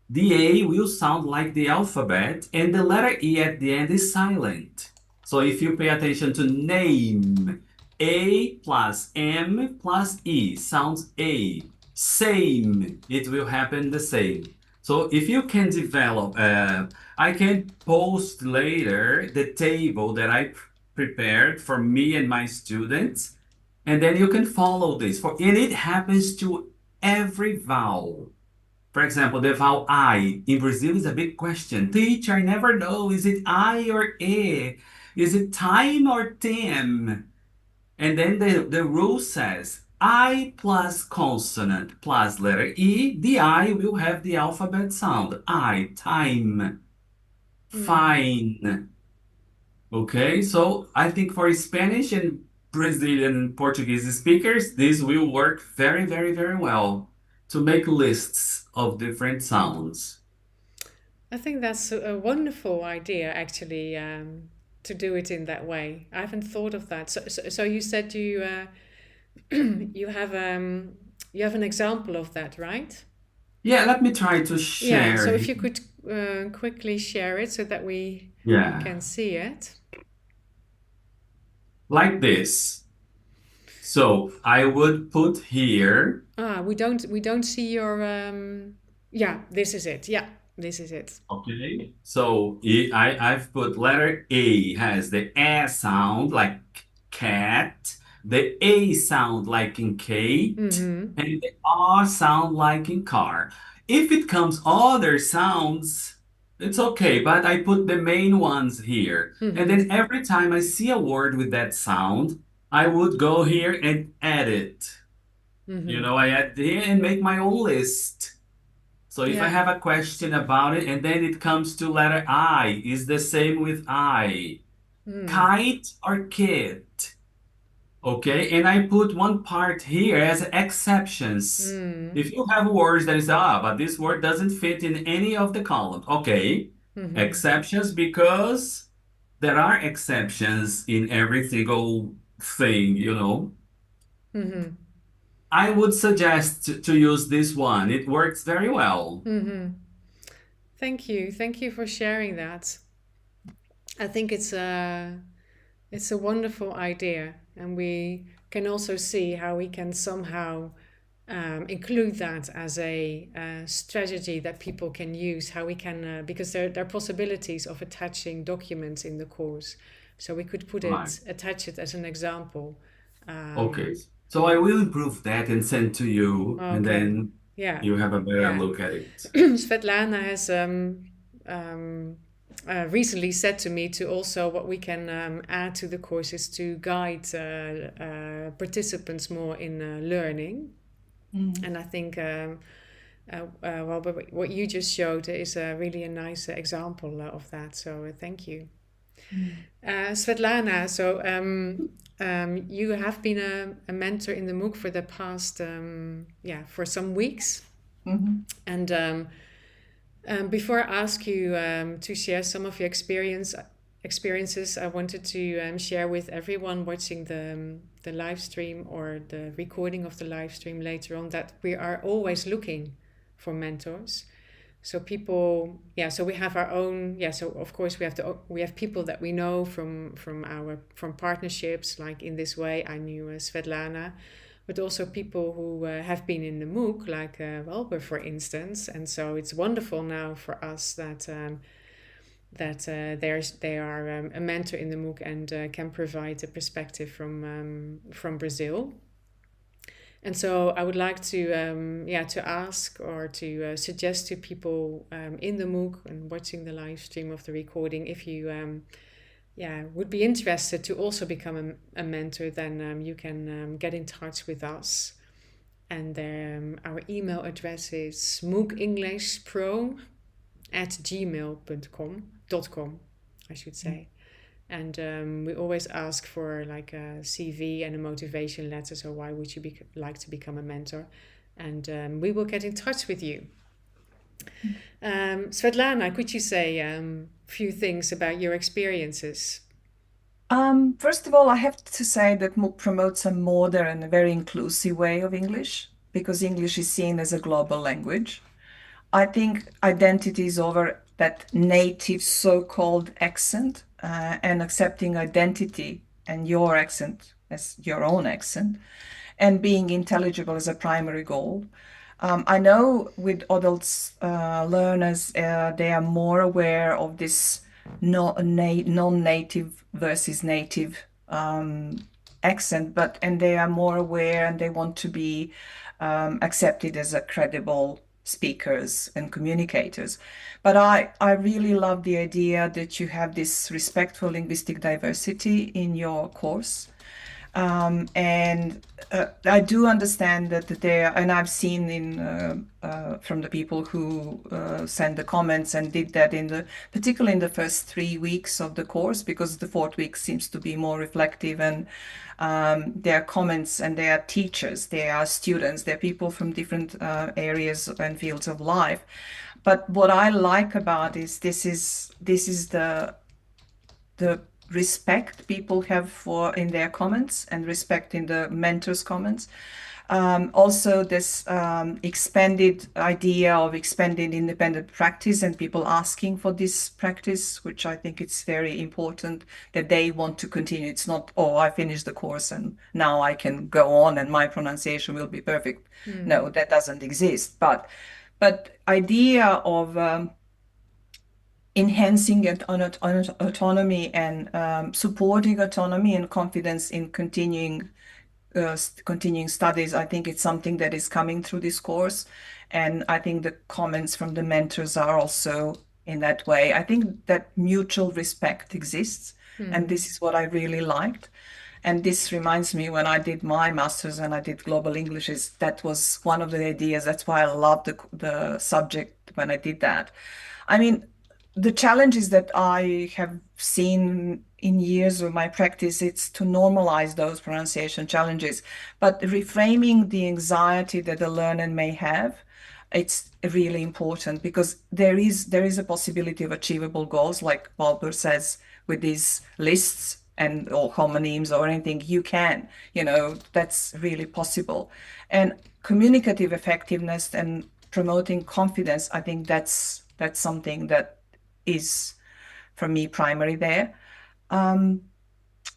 The A will sound like the alphabet, and the letter E at the end is silent. So if you pay attention to name, A plus M plus E sounds A. Same, it will happen the same. So if you can develop, I can post later the table that I prepared for me and my students, and then you can follow this. And it happens to every vowel. For example, the vowel I in Brazil is a big question. Teacher, I never know. Is it I or E? Is it time or tim? And then the rule says I plus consonant plus letter E. The I will have the alphabet sound. I, time, fine. Okay, so I think for Spanish and Brazilian Portuguese speakers, this will work very, very, very well to make lists of different sounds. I think that's a wonderful idea, actually, to do it in that way. I haven't thought of that. So you said you you have an example of that, right? Yeah, let me try to Yeah, so share. if you could quickly share it so that we Yeah, can see it. like this. So I would put here, We don't see your yeah, this is it. Yeah, this is it. okay. So I've put letter A has the S sound like cat, the A sound like in Kate, Mm-hmm. and the R sound like in car. If it comes other sounds, it's okay, but I put the main ones here. And Mm-hmm. then every time I see a word with that sound, I would go here and add it. You Mm-hmm. know, I add here and make my own list. So if I Yeah. have a question about it and then it comes to letter I, is the same with I. Mm. Kite or kit? Okay, and I put one part here as exceptions. Mm. If you have words that is, but this word doesn't fit in any of the columns. Okay, Mm-hmm. exceptions because there are exceptions in every single thing, you know. Mm-hmm. I would suggest to use this one. It works very well. Mm-hmm. Thank you. Thank you for sharing that. I think it's a wonderful idea, and we can also see how we can somehow include that as a strategy that people can use. How we can because there are possibilities of attaching documents in the course, so we could Right. attach it as an example. Okay. So I will improve that and send to you, and Okay, then yeah, you have a better yeah. look at it. Svetlana has um, recently said to me to also what we can add to the course is to guide participants more in learning. And I think, well, but what you just showed is really a nice example of that. So thank you. Svetlana, so you have been a mentor in the MOOC for the past, for some weeks. Mhm. And before I ask you to share some of your experiences, I wanted to share with everyone watching the live stream or the recording of the live stream later on that we are always looking for mentors. So people, yeah. So we have our own, yeah. So of course we have people that we know from partnerships. Like in this way, I knew Svetlana, but also people who have been in the MOOC, like Welber, for instance. And so it's wonderful now for us that they are a mentor in the MOOC and can provide a perspective from Brazil. And so I would like to to ask or to suggest to people in the MOOC and watching the live stream of the recording, if you would be interested to also become a mentor, then you can get in touch with us. And our email address is moocenglishpro@gmail.com, I should say. And we always ask for like a CV and a motivation letter. So why would you like to become a mentor? And we will get in touch with you. Svetlana, could you say a few things about your experiences? First of all, I have to say that MOOC promotes a modern and very inclusive way of English because English is seen as a global language. I think identity is over that native so-called accent and accepting identity and your accent as your own accent and being intelligible as a primary goal. I know with adults learners, they are more aware of this non-native versus native accent, and they are more aware and they want to be accepted as a credible speakers and communicators. But I really love the idea that you have this respectful linguistic diversity in your course. And I do understand that there, and I've seen from the people who sent the comments and did that particularly in the first 3 weeks of the course, because the fourth week seems to be more reflective and there are comments and there are teachers, there are students, there are people from different areas and fields of life. But what I like about this is the respect people have for in their comments and respect in the mentors' comments. Also, this expanded idea of expanded independent practice and people asking for this practice, which I think it's very important that they want to continue. It's not, oh, I finished the course and now I can go on and my pronunciation will be perfect. No, that doesn't exist. But idea of enhancing autonomy and supporting autonomy and confidence in continuing studies. I think it's something that is coming through this course. And I think the comments from the mentors are also in that way. I think that mutual respect exists. And this is what I really liked. And this reminds me when I did my master's and I did global English, that was one of the ideas. That's why I loved the subject when I did that. I mean, the challenges that I have seen in years of my practice, it's to normalize those pronunciation challenges, but reframing the anxiety that the learner may have, it's really important because there is a possibility of achievable goals, like Walter says, with these lists and or homonyms or anything, that's really possible. And communicative effectiveness and promoting confidence, I think that's something that is for me primary there.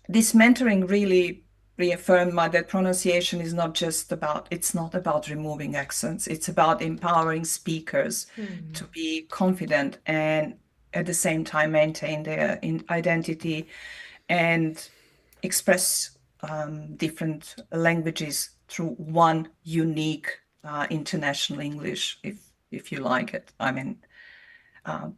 This mentoring really reaffirmed that pronunciation is it's not about removing accents. It's about empowering speakers to be confident and at the same time maintain their identity and express different languages through one unique international English, if you like it. I mean,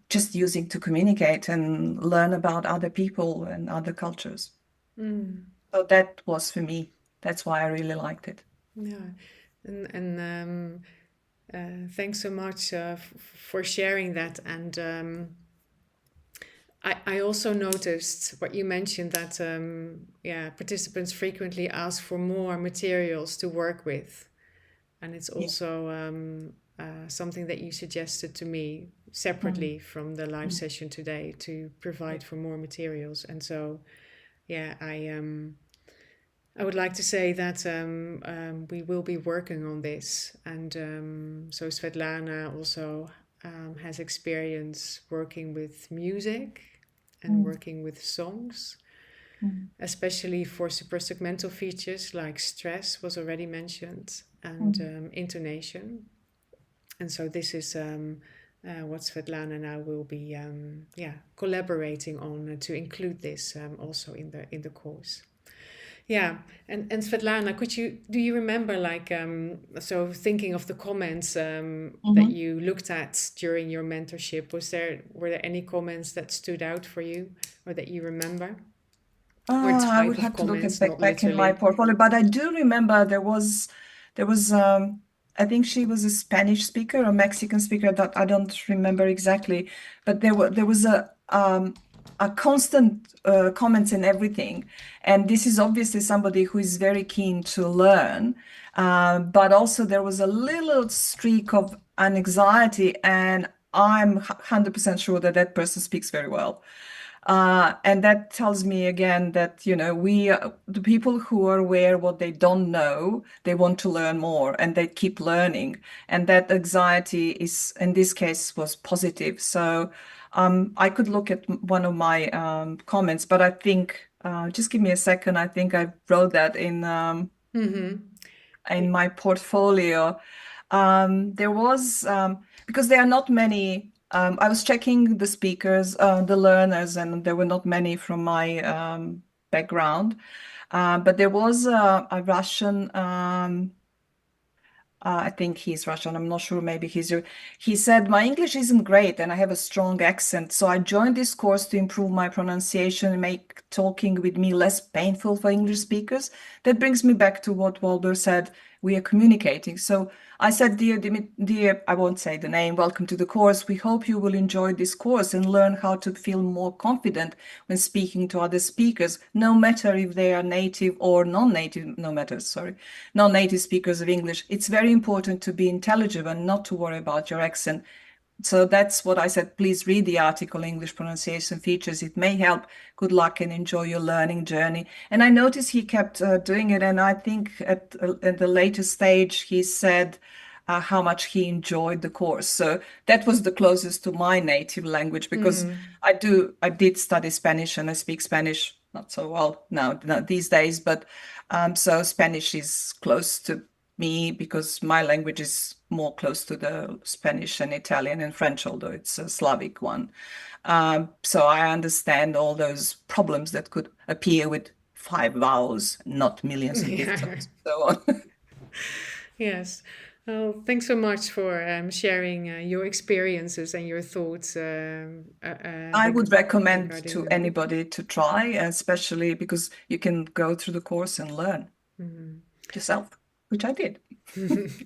just using to communicate and learn about other people and other cultures. So that was for me. That's why I really liked it. Yeah, and thanks so much for sharing that. And I also noticed what you mentioned that participants frequently ask for more materials to work with, and it's also something that you suggested to me separately from the live session today to provide for more materials. And so, I would like to say that we will be working on this. And so Svetlana also has experience working with music and working with songs, especially for suprasegmental features like stress was already mentioned and intonation. And so this is what Svetlana now will be collaborating on to include this also in the course. Yeah, and Svetlana, do you remember so thinking of the comments that you looked at during your mentorship, were there any comments that stood out for you or that you remember? Or I type would of have to look comments, back not in my literally. portfolio, but I do remember there was I think she was a Spanish speaker or Mexican speaker that I don't remember exactly, but there was a constant comments in everything, and this is obviously somebody who is very keen to learn, but also there was a little streak of anxiety, and I'm 100% sure that that person speaks very well. And that tells me again that, the people who are aware what they don't know, they want to learn more and they keep learning. And that anxiety is, in this case, was positive. So I could look at one of my comments, but I think, just give me a second. I think I wrote that in my portfolio. There was, because there are not many, I was checking the speakers, the learners, and there were not many from my background. But there was a Russian, I think he's Russian, I'm not sure, maybe he said, my English isn't great and I have a strong accent. So I joined this course to improve my pronunciation and make talking with me less painful for English speakers. That brings me back to what Walter said, we are communicating. So I said, dear, I won't say the name, welcome to the course. We hope you will enjoy this course and learn how to feel more confident when speaking to other speakers, no matter if they are native or non-native, non-native speakers of English. It's very important to be intelligible and not to worry about your accent. So that's what I said. Please read the article, English Pronunciation Features. It may help. Good luck and enjoy your learning journey. And I noticed he kept doing it. And I think at the later stage, he said how much he enjoyed the course. So that was the closest to my native language, because I did study Spanish and I speak Spanish not so well now these days. But so Spanish is close to me because my language is more close to the Spanish and Italian and French, although it's a Slavic one. So I understand all those problems that could appear with 5 vowels, not millions of Yeah. diphthongs, and so on. Yes. Well, thanks so much for sharing your experiences and your thoughts. I would recommend regarding to the MOOC. anybody to try, especially because you can go through the course and learn yourself, which I did.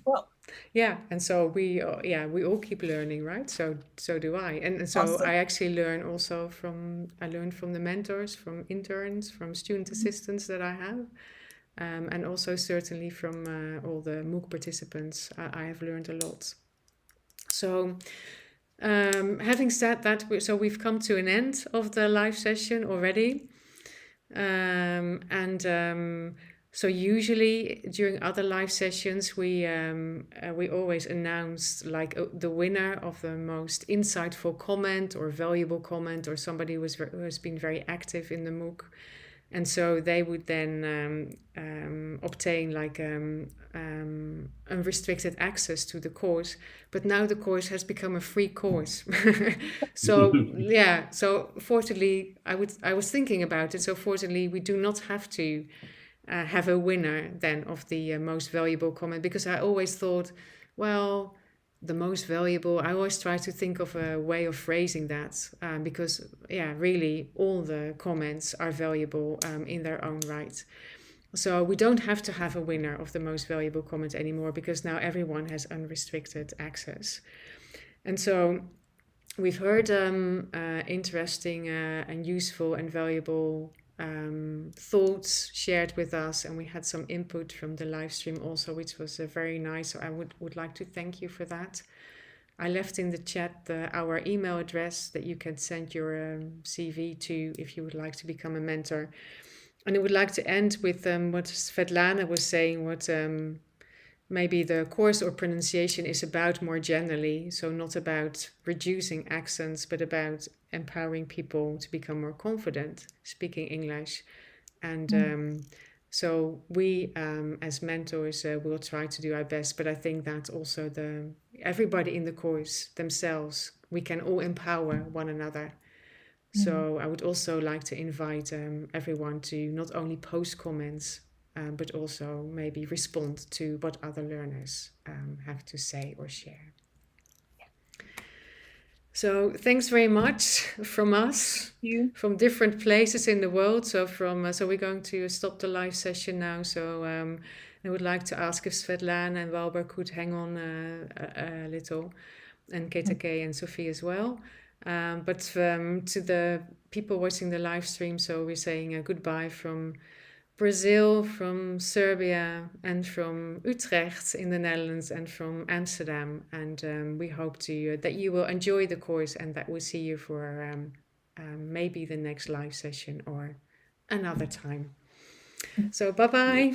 Well, Yeah, and so we all keep learning, right? So do I, and so awesome. I actually I learned from the mentors, from interns, from student assistants that I have, and also certainly from all the MOOC participants. I have learned a lot. So, having said that, we've come to an end of the live session already. So usually during other live sessions, we always announce like the winner of the most insightful comment or valuable comment, or somebody who has been very active in the MOOC, and so they would then obtain like unrestricted access to the course. But now the course has become a free course. So yeah, so fortunately, I was thinking about it. So fortunately, we do not have to have a winner then of the most valuable comment, because I always thought, well, the most valuable, I always try to think of a way of phrasing that, because yeah, really all the comments are valuable in their own right. So we don't have to have a winner of the most valuable comment anymore, because now everyone has unrestricted access. And so we've heard interesting and useful and valuable thoughts shared with us, and we had some input from the live stream also, which was very nice. So I would like to thank you for that. I left in the chat our email address that you can send your CV to if you would like to become a mentor. And I would like to end with what Svetlana was saying, what maybe the course or pronunciation is about more generally. So not about reducing accents, but about empowering people to become more confident speaking English. And so we, as mentors, will try to do our best. But I think that also everybody in the course themselves, we can all empower one another. So I would also like to invite everyone to not only post comments, but also maybe respond to what other learners have to say or share. So thanks very much from us, from different places in the world. So we're going to stop the live session now. So I would like to ask if Svetlana and Walber could hang on a little, and Ketake and Sophie as well. But to the people watching the live stream, so we're saying goodbye from Brazil, from Serbia, and from Utrecht in the Netherlands, and from Amsterdam. And we hope that you will enjoy the course, and that we'll see you for maybe the next live session or another time. So bye-bye.